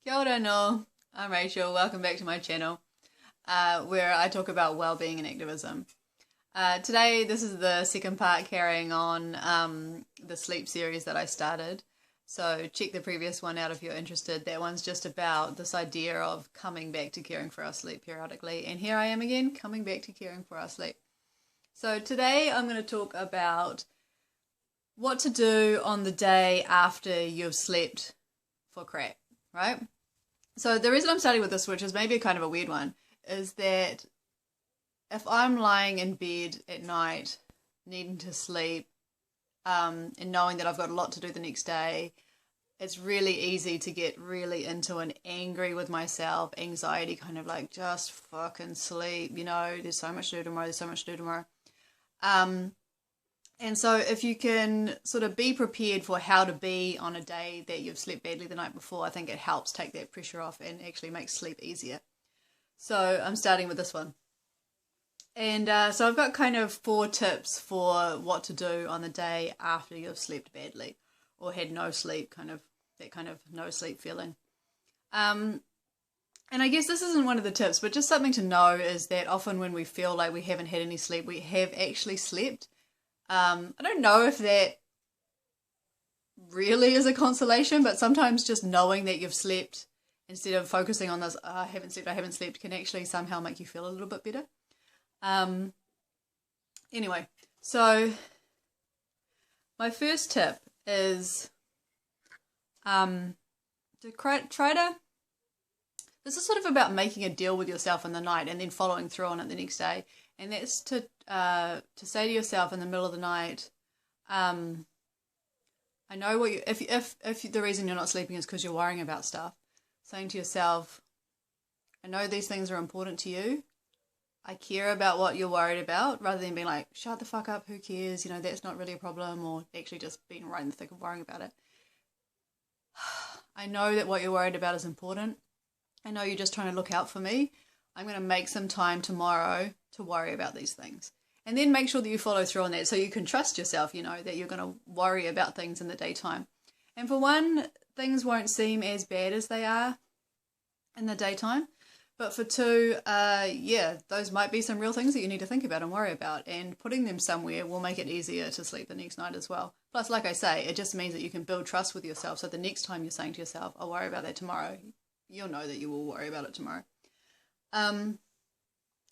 Kia ora no, I'm Rachel, welcome back to my channel where I talk about well-being and activism. Today this is the second part carrying on the sleep series that I started, so check the previous one out if you're interested. That one's just about this idea of coming back to caring for our sleep periodically, and here I am again coming back to caring for our sleep. So today I'm going to talk about what to do on the day after you've slept for crap, right? So the reason I'm starting with this, which is maybe kind of a weird one, is that if I'm lying in bed at night needing to sleep and knowing that I've got a lot to do the next day, it's really easy to get really into an angry with myself, anxiety, kind of like just fucking sleep, you know, there's so much to do tomorrow, there's so much to do tomorrow. And so if you can sort of be prepared for how to be on a day that you've slept badly the night before, I think it helps take that pressure off and actually makes sleep easier. So I'm starting with this one. And so I've got kind of 4 tips for what to do on the day after you've slept badly or had no sleep, that kind of no sleep feeling. And I guess this isn't one of the tips, but just something to know is that often when we feel like we haven't had any sleep, we have actually slept. I don't know if that really is a consolation, but sometimes just knowing that you've slept instead of focusing on this, I haven't slept, can actually somehow make you feel a little bit better. Anyway, so my first tip is to try to, this is sort of about making a deal with yourself in the night and then following through on it the next day. And that's to say to yourself in the middle of the night, I know what you, if the reason you're not sleeping is because you're worrying about stuff, saying to yourself, I know these things are important to you. I care about what you're worried about, rather than being like, shut the fuck up, who cares, you know, that's not really a problem, or actually just being right in the thick of worrying about it. I know that what you're worried about is important. I know you're just trying to look out for me. I'm going to make some time tomorrow to worry about these things. And then make sure that you follow through on that so you can trust yourself, you know, that you're going to worry about things in the daytime. And for one, things won't seem as bad as they are in the daytime. But for 2, yeah, those might be some real things that you need to think about and worry about. And putting them somewhere will make it easier to sleep the next night as well. Plus, like I say, it just means that you can build trust with yourself. So the next time you're saying to yourself, I'll worry about that tomorrow, you'll know that you will worry about it tomorrow.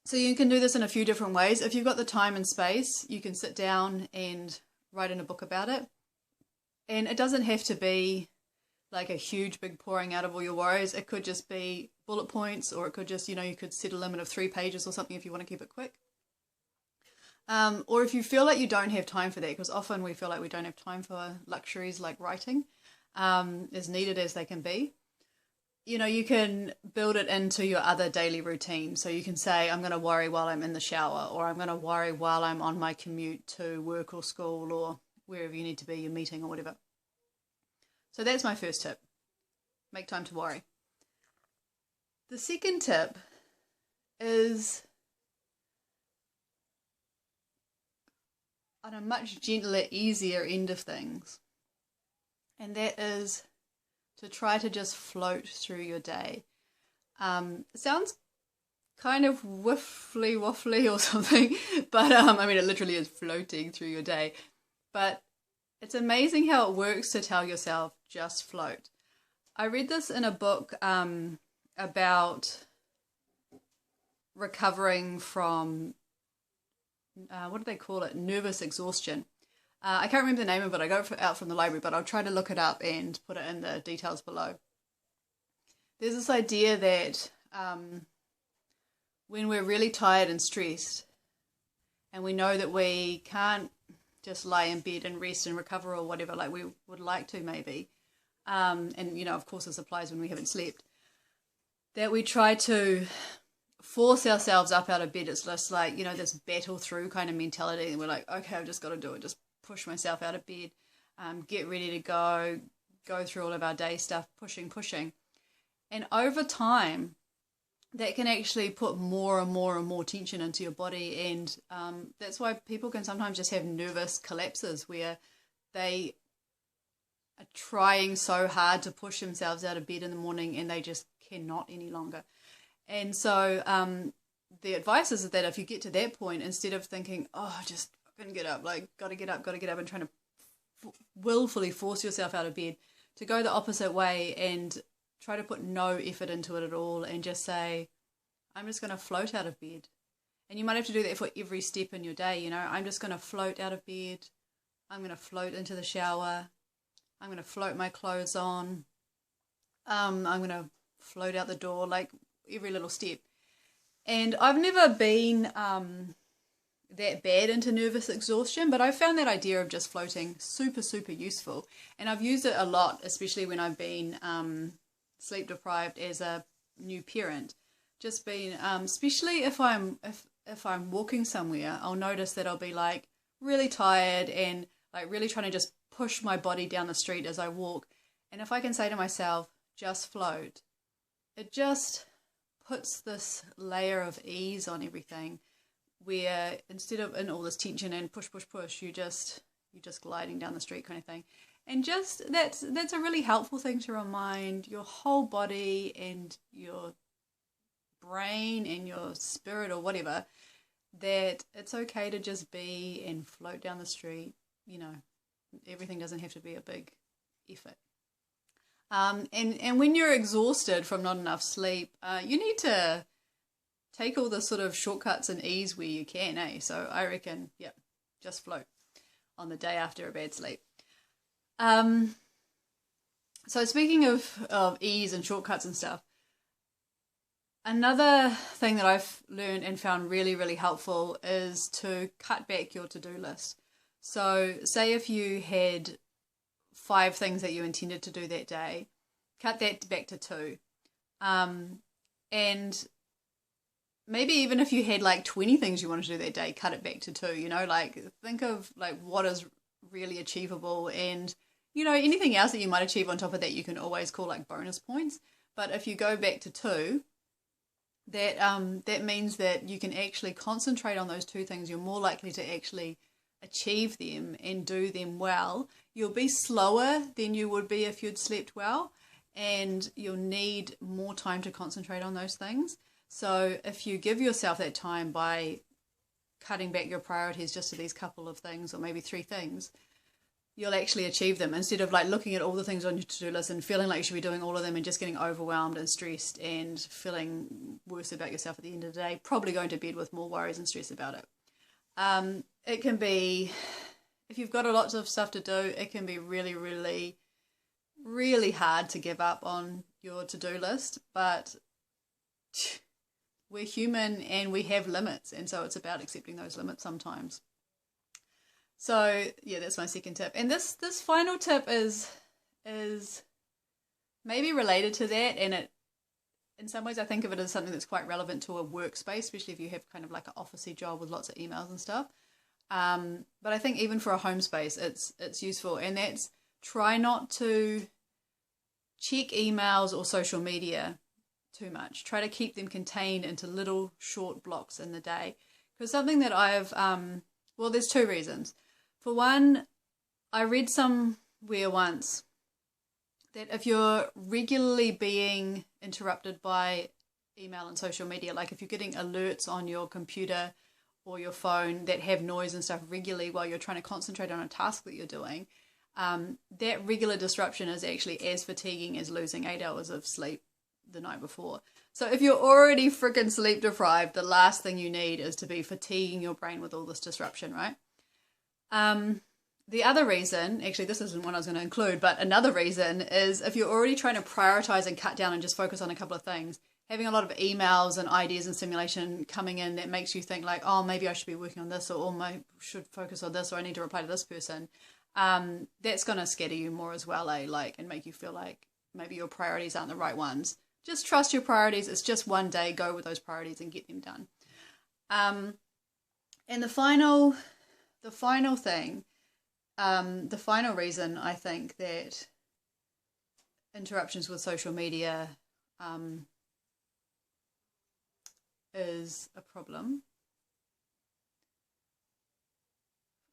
So you can do this in a few different ways. If you've got the time and space, you can sit down and write in a book about it. And it doesn't have to be like a huge big pouring out of all your worries. It could just be bullet points, or it could just, you know, you could set a limit of 3 pages or something if you want to keep it quick. Or if you feel like you don't have time for that, because often we feel like we don't have time for luxuries like writing, as needed as they can be. You know, you can build it into your other daily routine. So you can say, I'm going to worry while I'm in the shower, or I'm going to worry while I'm on my commute to work or school or wherever you need to be, your meeting or whatever. So that's my first tip. Make time to worry. The second tip is on a much gentler, easier end of things. And that is to try to just float through your day. It sounds kind of waffly or something, but I mean, it literally is floating through your day. But it's amazing how it works to tell yourself, just float. I read this in a book about recovering from, what do they call it? Nervous exhaustion. I can't remember the name of it. I got it out from the library, but I'll try to look it up and put it in the details below. There's this idea that when we're really tired and stressed, and we know that we can't just lie in bed and rest and recover or whatever like we would like to maybe, and you know, of course this applies when we haven't slept, that we try to force ourselves up out of bed. It's just like, you know, this battle through kind of mentality, and we're like, okay, I've just got to do it, just push myself out of bed, get ready to go through all of our day stuff, pushing. And over time, that can actually put more and more tension into your body, and that's why people can sometimes just have nervous collapses where they are trying so hard to push themselves out of bed in the morning and they just cannot any longer. And so the advice is that if you get to that point, instead of thinking, oh, just fucking get up, like gotta get up, and trying to willfully force yourself out of bed, to go the opposite way and try to put no effort into it at all and just say, I'm just going to float out of bed. And you might have to do that for every step in your day, you know. I'm just going to float out of bed. I'm going to float into the shower. I'm going to float my clothes on. I'm going to float out the door, like every little step. And I've never been that bad into nervous exhaustion, but I found that idea of just floating super, super useful. And I've used it a lot, especially when I've been sleep deprived as a new parent. Just been, especially if I'm walking somewhere, I'll notice that I'll be like really tired and like really trying to just push my body down the street as I walk. And if I can say to myself, just float, it just puts this layer of ease on everything, where instead of in all this tension and push, you're just gliding down the street kind of thing. And just that's a really helpful thing to remind your whole body and your brain and your spirit or whatever that it's okay to just be and float down the street. You know, everything doesn't have to be a big effort. And when you're exhausted from not enough sleep, you need to take all the sort of shortcuts and ease where you can, eh? So I reckon, yep, just float on the day after a bad sleep. So speaking of ease and shortcuts and stuff, another thing that I've learned and found really, really helpful is to cut back your to-do list. So say if you had 5 things that you intended to do that day, cut that back to 2. And maybe even if you had like 20 things you wanted to do that day, cut it back to 2, you know, like think of like what is really achievable, and, you know, anything else that you might achieve on top of that you can always call like bonus points. But if you go back to 2, that means that you can actually concentrate on those 2 things. You're more likely to actually achieve them and do them well. You'll be slower than you would be if you'd slept well, and you'll need more time to concentrate on those things. So if you give yourself that time by cutting back your priorities just to these couple of things, or maybe 3 things, you'll actually achieve them, instead of like looking at all the things on your to-do list and feeling like you should be doing all of them and just getting overwhelmed and stressed and feeling worse about yourself at the end of the day, probably going to bed with more worries and stress about it. It can be, if you've got a lot of stuff to do, it can be really, really, really hard to give up on your to-do list, but we're human and we have limits, and so it's about accepting those limits sometimes. So yeah, that's my second tip. And this final tip is maybe related to that, and it, in some ways I think of it as something that's quite relevant to a workspace, especially if you have kind of like an officey job with lots of emails and stuff. But I think even for a home space, it's useful, and that's try not to check emails or social media too much. Try to keep them contained into little short blocks in the day. Because something that I've, well, there's 2 reasons. For one, I read somewhere once that if you're regularly being interrupted by email and social media, like if you're getting alerts on your computer or your phone that have noise and stuff regularly while you're trying to concentrate on a task that you're doing, that regular disruption is actually as fatiguing as losing 8 hours of sleep the night before. So if you're already freaking sleep deprived, the last thing you need is to be fatiguing your brain with all this disruption, right? The other reason, actually this isn't one I was going to include, but another reason is if you're already trying to prioritize and cut down and just focus on a couple of things, having a lot of emails and ideas and stimulation coming in that makes you think like, oh, maybe I should be working on this, or I should focus on this, or I need to reply to this person, that's going to scatter you more as well, like, and make you feel like maybe your priorities aren't the right ones. Just trust your priorities. It's just one day. Go with those priorities and get them done. And the final thing, the final reason I think that interruptions with social media is a problem.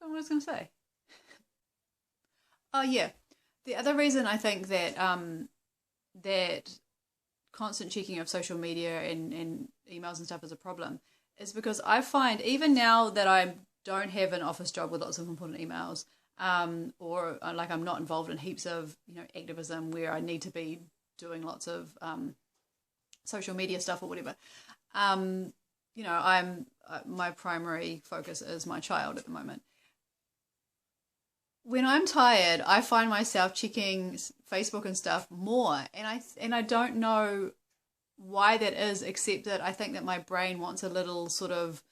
I don't know what I was going to say. Oh yeah, The other reason I think that that constant checking of social media and emails and stuff is a problem is because I find even now that I don't have an office job with lots of important emails, or like I'm not involved in heaps of activism where I need to be doing lots of social media stuff or whatever. I'm my primary focus is my child at the moment. When I'm tired, I find myself checking Facebook and stuff more, and I don't know why that is, except that I think that my brain wants a little sort of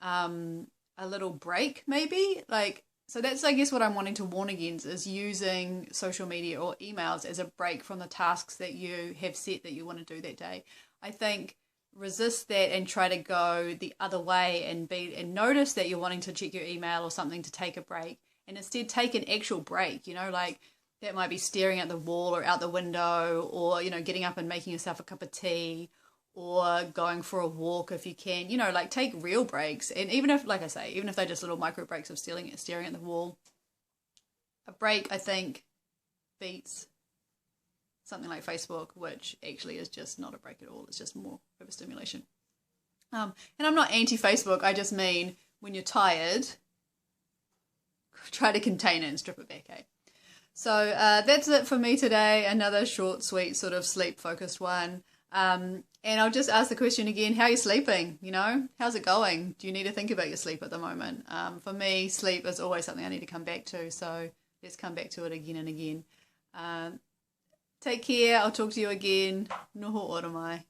a little break, maybe. Like, so that's, I guess, what I'm wanting to warn against is using social media or emails as a break from the tasks that you have set that you want to do that day. I think resist that and try to go the other way and notice that you're wanting to check your email or something to take a break, and instead take an actual break, like that might be staring at the wall or out the window, or getting up and making yourself a cup of tea, or going for a walk if you can, like take real breaks. And even if, like I say, even if they're just little micro breaks of staring at the wall, a break I think beats something like Facebook, which actually is just not a break at all. It's just more overstimulation. And I'm not anti-Facebook. I just mean when you're tired, try to contain it and strip it back, eh? So that's it for me today. Another short, sweet, sort of sleep-focused one. And I'll just ask the question again, how are you sleeping? How's it going? Do you need to think about your sleep at the moment? For me, sleep is always something I need to come back to. So let's come back to it again and again. Take care. I'll talk to you again. Noho ora mai.